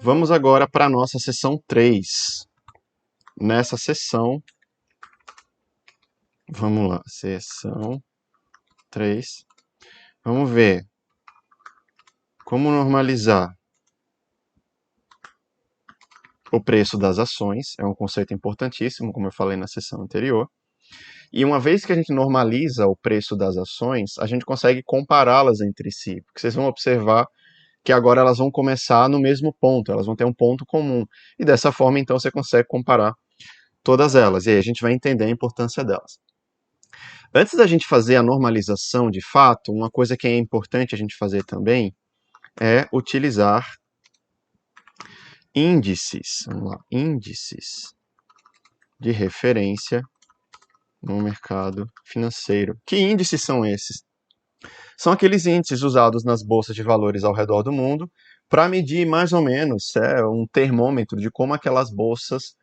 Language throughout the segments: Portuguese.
Vamos agora para a nossa seção 3. Nessa seção, vamos lá, seção 3. Vamos ver como normalizar o preço das ações. É um conceito importantíssimo, como eu falei na seção anterior. E uma vez que a gente normaliza o preço das ações, a gente consegue compará-las entre si. Porque vocês vão observar que agora elas vão começar no mesmo ponto, elas vão ter um ponto comum. E dessa forma, então, você consegue comparar todas elas. E aí a gente vai entender a importância delas. Antes da gente fazer a normalização de fato, uma coisa que é importante a gente fazer também é utilizar índices. Vamos lá, índices de referência no mercado financeiro. Que índices são esses? São aqueles índices usados nas bolsas de valores ao redor do mundo para medir mais ou menos um termômetro de como aquelas bolsas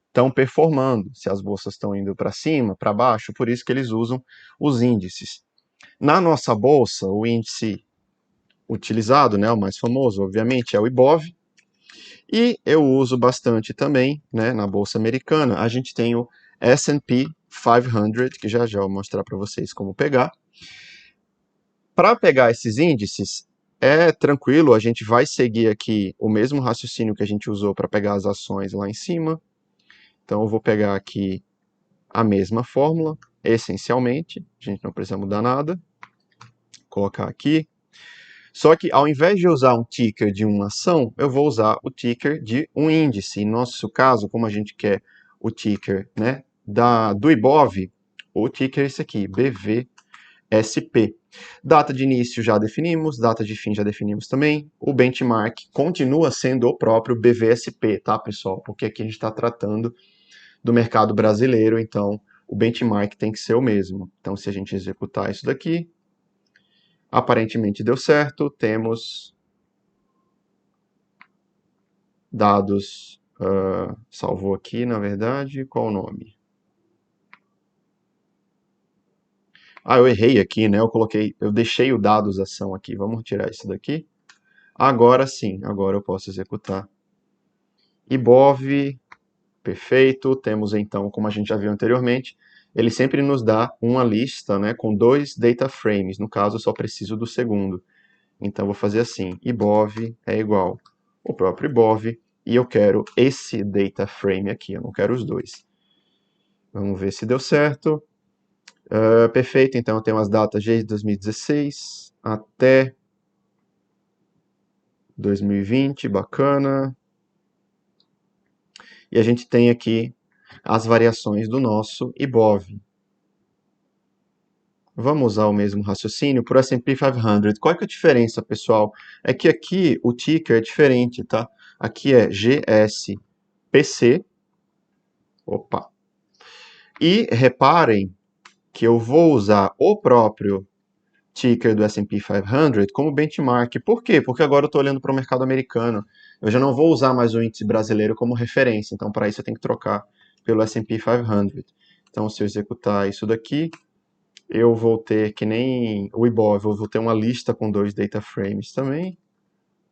estão performando, se as bolsas estão indo para cima, para baixo, por isso que eles usam os índices. Na nossa bolsa, o índice utilizado, né, o mais famoso, obviamente, é o IBOV, e eu uso bastante também, né, na bolsa americana, a gente tem o S&P 500, que já vou mostrar para vocês como pegar. Para pegar esses índices, é tranquilo, a gente vai seguir aqui o mesmo raciocínio que a gente usou para pegar as ações lá em cima. Então eu vou pegar aqui a mesma fórmula, essencialmente, a gente não precisa mudar nada. Colocar aqui. Só que ao invés de usar um ticker de uma ação, eu vou usar o ticker de um índice. Em nosso caso, como a gente quer o ticker, né, do IBOV, o ticker é esse aqui, BVSP. Data de início já definimos, data de fim já definimos também. O benchmark continua sendo o próprio BVSP, tá, pessoal? Porque aqui a gente está tratando do mercado brasileiro, então o benchmark tem que ser o mesmo. Então, se a gente executar isso daqui, aparentemente deu certo, temos dados, salvou aqui, na verdade, qual o nome? Eu errei aqui, né? Eu deixei o dados ação aqui, vamos tirar isso daqui. Agora sim, agora eu posso executar. IBOV, perfeito, temos então, como a gente já viu anteriormente, ele sempre nos dá uma lista, né, com 2 data frames, no caso eu só preciso do segundo. Então vou fazer assim, IBOV é igual o próprio IBOV, e eu quero esse data frame aqui, eu não quero os dois. Vamos ver se deu certo. Perfeito, então eu tenho as datas desde 2016 até 2020, bacana. E a gente tem aqui as variações do nosso IBOV. Vamos usar o mesmo raciocínio para o S&P 500. Qual é que é a diferença, pessoal? É que aqui o ticker é diferente, tá? Aqui é GSPC. Opa! E reparem que eu vou usar o próprio ticker do S&P 500 como benchmark. Por quê? Porque agora eu estou olhando para o mercado americano. Eu já não vou usar mais o índice brasileiro como referência. Então, para isso, eu tenho que trocar pelo S&P 500. Então, se eu executar isso daqui, eu vou ter, que nem o IBOV, eu vou ter uma lista com 2 data frames também.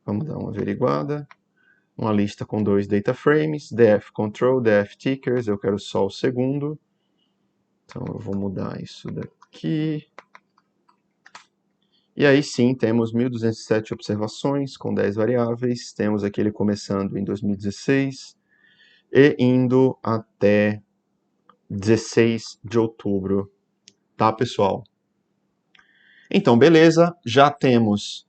Vamos dar uma averiguada. Uma lista com 2 data frames, DF Control, DF Tickers, eu quero só o segundo. Então eu vou mudar isso daqui. E aí sim, temos 1.207 observações com 10 variáveis. Temos aquele começando em 2016 e indo até 16 de outubro. Tá, pessoal? Então, beleza, já temos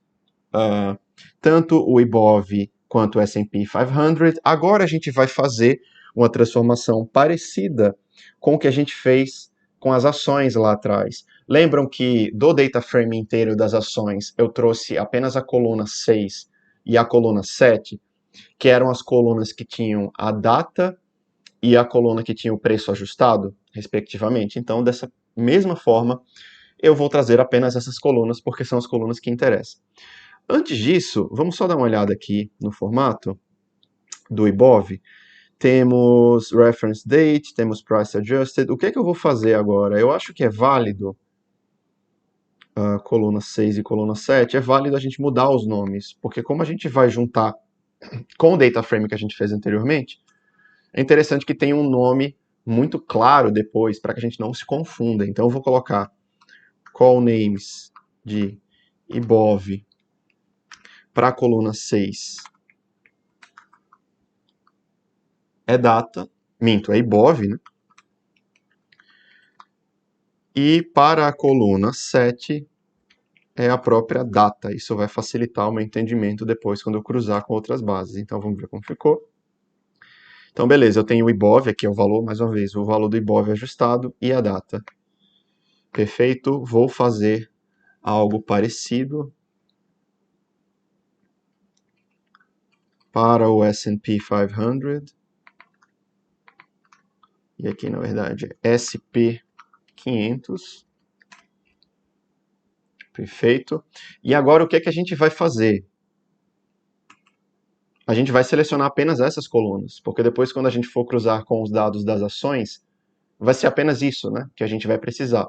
tanto o IBOV quanto o S&P 500. Agora a gente vai fazer uma transformação parecida com o que a gente fez com as ações lá atrás. Lembram que do data frame inteiro das ações eu trouxe apenas a coluna 6 e a coluna 7, que eram as colunas que tinham a data e a coluna que tinha o preço ajustado, respectivamente. Então, dessa mesma forma, eu vou trazer apenas essas colunas, porque são as colunas que interessam. Antes disso, vamos só dar uma olhada aqui no formato do IBOV. Temos Reference Date, temos Price Adjusted. O que é que eu vou fazer agora? Eu acho que é válido, coluna 6 e coluna 7, é válido a gente mudar os nomes, porque como a gente vai juntar com o data frame que a gente fez anteriormente, é interessante que tenha um nome muito claro depois, para que a gente não se confunda. Então eu vou colocar call names de IBOV para a coluna 6 é data, minto, é IBOV, né? E para a coluna 7 é a própria data. Isso vai facilitar o meu entendimento depois quando eu cruzar com outras bases. Então vamos ver como ficou. Então beleza, eu tenho o IBOV, aqui é o valor, mais uma vez, o valor do IBOV ajustado e a data. Perfeito, vou fazer algo parecido para o S&P 500. E aqui, na verdade, é SP 500. Perfeito. E agora o que é que a gente vai fazer? A gente vai selecionar apenas essas colunas, porque depois quando a gente for cruzar com os dados das ações, vai ser apenas isso, né, que a gente vai precisar.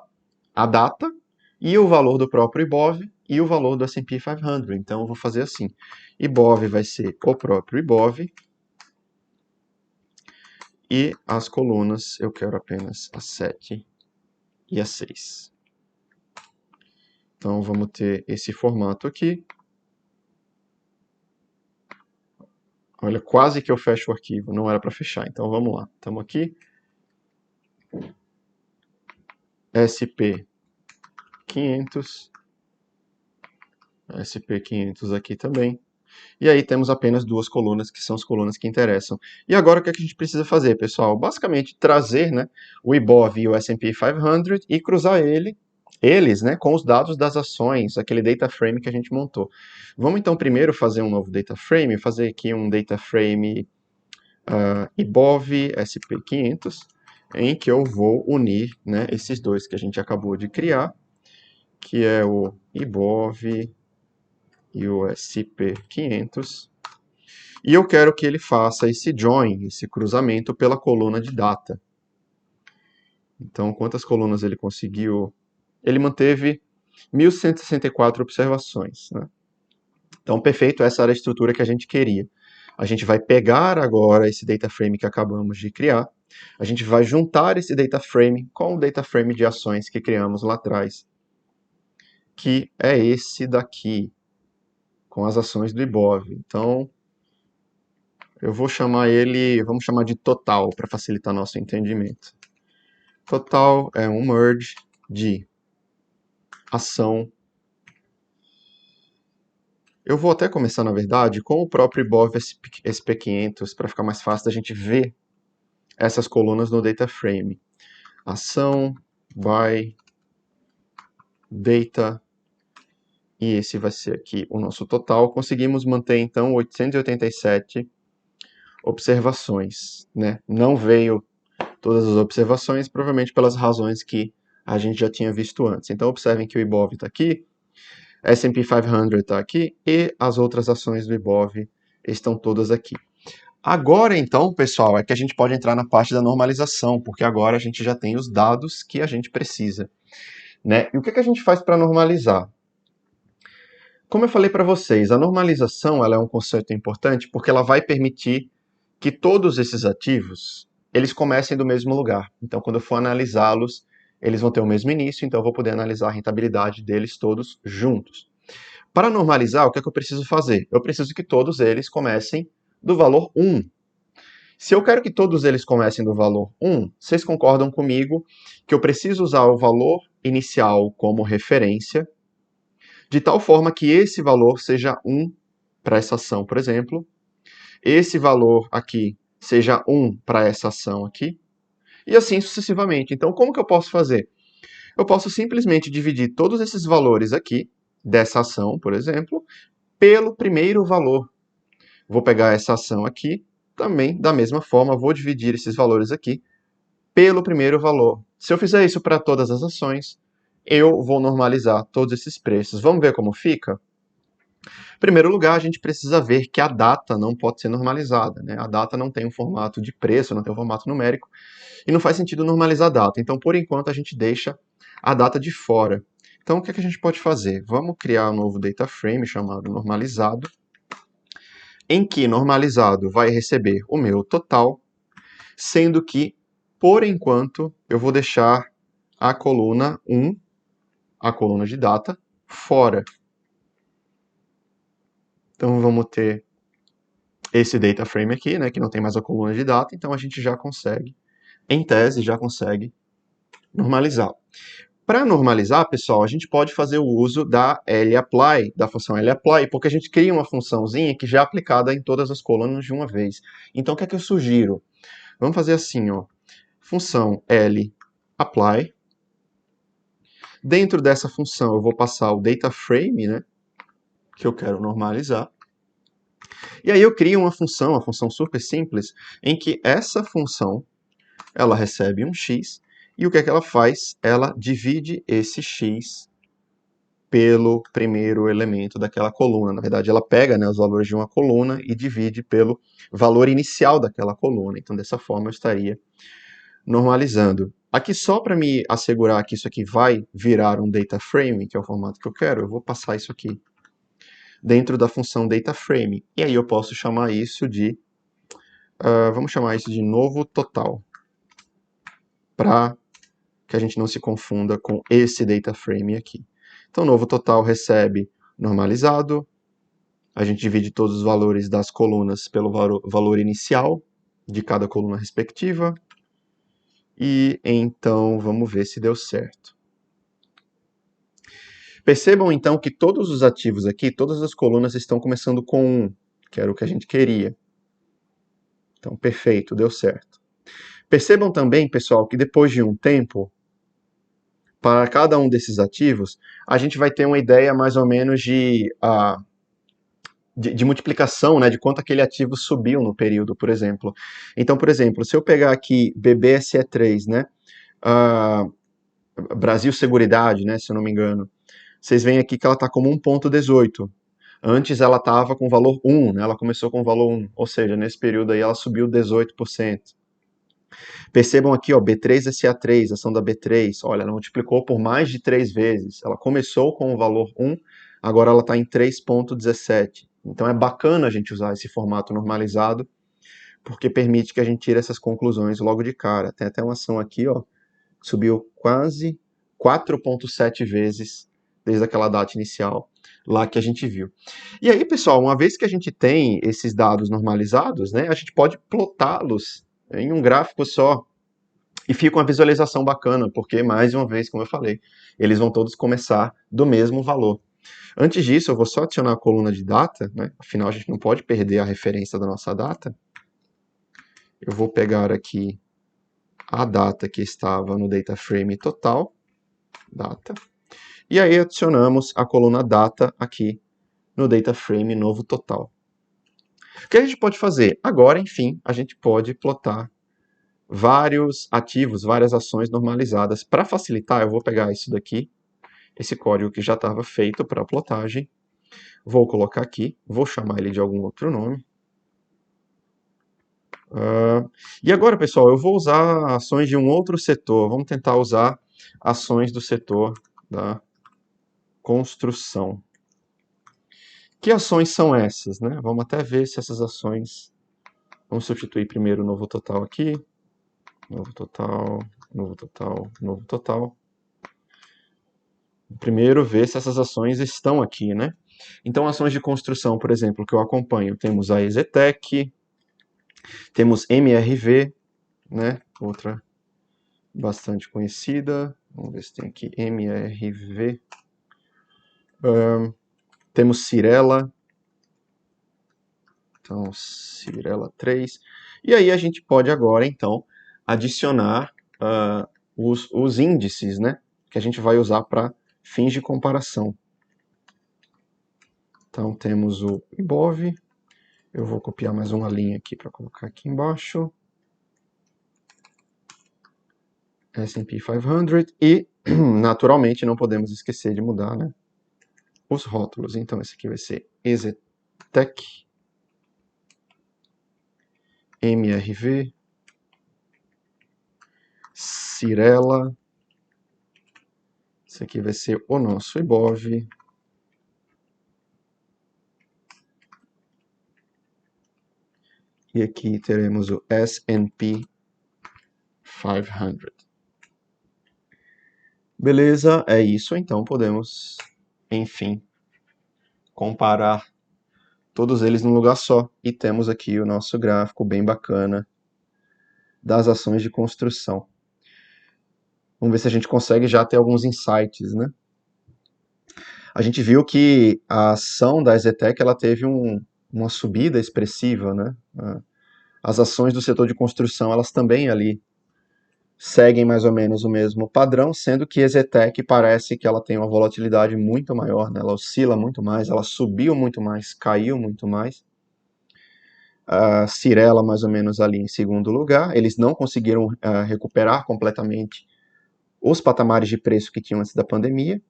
A data e o valor do próprio IBOV e o valor do S&P 500. Então eu vou fazer assim. IBOV vai ser o próprio IBOV e as colunas eu quero apenas a 7 e a 6. Então vamos ter esse formato aqui. Olha, quase que eu fecho o arquivo, não era para fechar. Então vamos lá, estamos aqui. SP 500. SP 500 aqui também. E aí temos apenas duas colunas, que são as colunas que interessam. E agora o que a gente precisa fazer, pessoal? Basicamente trazer, né, o IBOV e o S&P 500 e cruzar eles, né, com os dados das ações, aquele data frame que a gente montou. Vamos então primeiro fazer um novo data frame, fazer aqui um data frame IBOV SP 500, em que eu vou unir, né, esses dois que a gente acabou de criar, que é o IBOV e o SP 500. E eu quero que ele faça esse join, esse cruzamento pela coluna de data. Então, quantas colunas ele conseguiu? Ele manteve 1.164 observações, né? Então, perfeito, essa era a estrutura que a gente queria. A gente vai pegar agora esse data frame que acabamos de criar, a gente vai juntar esse data frame com o data frame de ações que criamos lá atrás, que é esse daqui, com as ações do IBOV. Então, eu vou chamar ele, vamos chamar de total, para facilitar nosso entendimento. Total é um merge de ação. Eu vou até começar, na verdade, com o próprio IBOV SP500, para ficar mais fácil da gente ver essas colunas no data frame. Ação, by, data, e esse vai ser aqui o nosso total. Conseguimos manter, então, 887 observações, né? Não veio todas as observações, provavelmente pelas razões que a gente já tinha visto antes. Então, observem que o IBOV está aqui, S&P 500 está aqui, e as outras ações do IBOV estão todas aqui. Agora, então, pessoal, é que a gente pode entrar na parte da normalização, porque agora a gente já tem os dados que a gente precisa, né? E o que a gente faz para normalizar? Como eu falei para vocês, a normalização ela é um conceito importante porque ela vai permitir que todos esses ativos eles comecem do mesmo lugar. Então, quando eu for analisá-los, eles vão ter o mesmo início, então eu vou poder analisar a rentabilidade deles todos juntos. Para normalizar, o que é que eu preciso fazer? Eu preciso que todos eles comecem do valor 1. Se eu quero que todos eles comecem do valor 1, vocês concordam comigo que eu preciso usar o valor inicial como referência, de tal forma que esse valor seja 1 para essa ação, por exemplo, esse valor aqui seja 1 para essa ação aqui, e assim sucessivamente. Então, como que eu posso fazer? Eu posso simplesmente dividir todos esses valores aqui, dessa ação, por exemplo, pelo primeiro valor. Vou pegar essa ação aqui, também, da mesma forma, vou dividir esses valores aqui pelo primeiro valor. Se eu fizer isso para todas as ações, eu vou normalizar todos esses preços. Vamos ver como fica? Em primeiro lugar, a gente precisa ver que a data não pode ser normalizada, né? A data não tem um formato de preço, não tem um formato numérico, e não faz sentido normalizar a data. Então, por enquanto, a gente deixa a data de fora. Então, o que a gente pode fazer? Vamos criar um novo data frame chamado normalizado, em que normalizado vai receber o meu total, sendo que, por enquanto, eu vou deixar a coluna 1, a coluna de data, fora. Então vamos ter esse data frame aqui, né, que não tem mais a coluna de data, então a gente já consegue, em tese, já consegue normalizar. Para normalizar, pessoal, a gente pode fazer o uso da lapply, da função lapply, porque a gente cria uma funçãozinha que já é aplicada em todas as colunas de uma vez. Então, o que é que eu sugiro? Vamos fazer assim, ó, função lapply. Dentro dessa função, eu vou passar o data frame, né, que eu quero normalizar. E aí eu crio uma função super simples, em que essa função, ela recebe um x, e o que é que ela faz? Ela divide esse x pelo primeiro elemento daquela coluna. Na verdade, ela pega, né, os valores de uma coluna e divide pelo valor inicial daquela coluna. Então, dessa forma, eu estaria normalizando. Aqui, só para me assegurar que isso aqui vai virar um data frame, que é o formato que eu quero, eu vou passar isso aqui dentro da função data frame. E aí eu posso chamar isso de, vamos chamar isso de novo total, para que a gente não se confunda com esse data frame aqui. Então, novo total recebe normalizado, a gente divide todos os valores das colunas pelo valor inicial de cada coluna respectiva, e então vamos ver se deu certo. Percebam então que todos os ativos aqui, todas as colunas estão começando com 1, que era o que a gente queria. Então, perfeito, deu certo. Percebam também, pessoal, que depois de um tempo, para cada um desses ativos, a gente vai ter uma ideia mais ou menos de multiplicação, né, de quanto aquele ativo subiu no período, por exemplo. Então, por exemplo, se eu pegar aqui BBSE3, né, Brasil Seguridade, né, se eu não me engano, vocês veem aqui que ela está como 1,18. Antes ela estava com valor 1, né, ela começou com valor 1, ou seja, nesse período aí ela subiu 18%. Percebam aqui, ó, B3SA3, ação da B3, olha, ela multiplicou por mais de 3 vezes. Ela começou com o valor 1, agora ela está em 3,17. Então é bacana a gente usar esse formato normalizado, porque permite que a gente tire essas conclusões logo de cara. Tem até uma ação aqui, ó, que subiu quase 4,7 vezes desde aquela data inicial lá que a gente viu. E aí, pessoal, uma vez que a gente tem esses dados normalizados, né, a gente pode plotá-los em um gráfico só. E fica uma visualização bacana, porque, mais uma vez, como eu falei, eles vão todos começar do mesmo valor. Antes disso, eu vou só adicionar a coluna de data, né? Afinal, a gente não pode perder a referência da nossa data. Eu vou pegar aqui a data que estava no data frame total, data, e aí adicionamos a coluna data aqui no data frame novo total. O que a gente pode fazer? Agora, enfim, a gente pode plotar vários ativos, várias ações normalizadas. Para facilitar, eu vou pegar isso daqui, esse código que já estava feito para a plotagem, vou colocar aqui, vou chamar ele de algum outro nome. E agora, pessoal, eu vou usar ações de um outro setor. Vamos tentar usar ações do setor da construção. Que ações são essas, né? Vamos até ver se essas ações... Vamos substituir primeiro o novo total aqui. Novo total, novo total, novo total. Primeiro, ver se essas ações estão aqui, né? Então, ações de construção, por exemplo, que eu acompanho, temos a EZTEC, temos MRV, né? Outra bastante conhecida. Vamos ver se tem aqui MRV. Temos Cyrela. Então, Cyrela 3. E aí a gente pode agora, então, adicionar os índices, né? Que a gente vai usar para fins de comparação. Então, temos o IBOV. Eu vou copiar mais uma linha aqui para colocar aqui embaixo. S&P 500. E, naturalmente, não podemos esquecer de mudar, né, os rótulos. Então, esse aqui vai ser EZTEC, MRV, Cyrela. Esse aqui vai ser o nosso IBOV. e aqui teremos o S&P 500. Beleza, é isso, então podemos, enfim, comparar todos eles num lugar só. E temos aqui o nosso gráfico bem bacana das ações de construção. Vamos ver se a gente consegue já ter alguns insights, né? A gente viu que a ação da EZTEC ela teve uma subida expressiva, né? As ações do setor de construção, elas também ali seguem mais ou menos o mesmo padrão, sendo que a EZTEC parece que ela tem uma volatilidade muito maior, né? Ela oscila muito mais, ela subiu muito mais, caiu muito mais. A Cyrela mais ou menos ali em segundo lugar, eles não conseguiram recuperar completamente os patamares de preço que tinham antes da pandemia.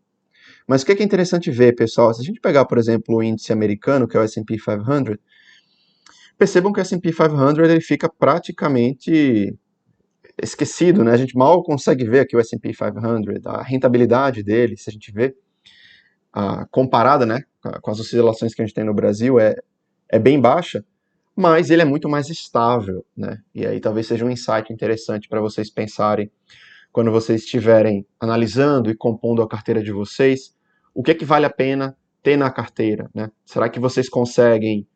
Mas o que é interessante ver, pessoal, se a gente pegar, por exemplo, o índice americano, que é o S&P 500, percebam que o S&P 500 ele fica praticamente esquecido, né? A gente mal consegue ver aqui o S&P 500, a rentabilidade dele, se a gente vê, comparada, né, com as oscilações que a gente tem no Brasil, é bem baixa, mas ele é muito mais estável, né? E aí talvez seja um insight interessante para vocês pensarem quando vocês estiverem analisando e compondo a carteira de vocês, o que é que vale a pena ter na carteira, né? Será que vocês conseguem,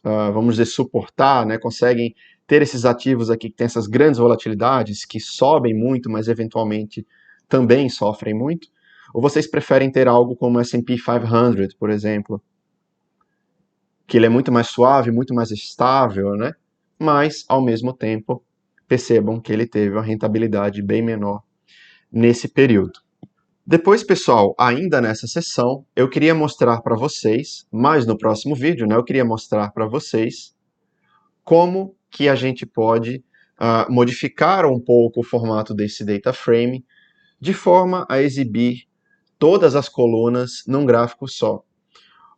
vamos dizer, suportar, né? Conseguem ter esses ativos aqui que tem essas grandes volatilidades, que sobem muito, mas eventualmente também sofrem muito? Ou vocês preferem ter algo como o S&P 500, por exemplo, que ele é muito mais suave, muito mais estável, né? Mas, ao mesmo tempo, percebam que ele teve uma rentabilidade bem menor nesse período. Depois, pessoal, ainda nessa sessão, eu queria mostrar para vocês, mais no próximo vídeo, né? Eu queria mostrar para vocês como que a gente pode modificar um pouco o formato desse data frame de forma a exibir todas as colunas num gráfico só.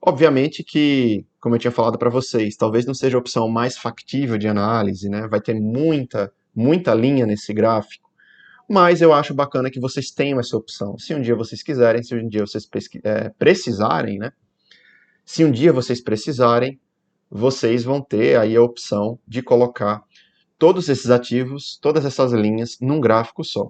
Obviamente que, como eu tinha falado para vocês, talvez não seja a opção mais factível de análise, né? Vai ter muita linha nesse gráfico, mas eu acho bacana que vocês tenham essa opção. Se um dia vocês quiserem, se um dia vocês precisarem, né? Se um dia vocês precisarem, vocês vão ter aí a opção de colocar todos esses ativos, todas essas linhas, num gráfico só.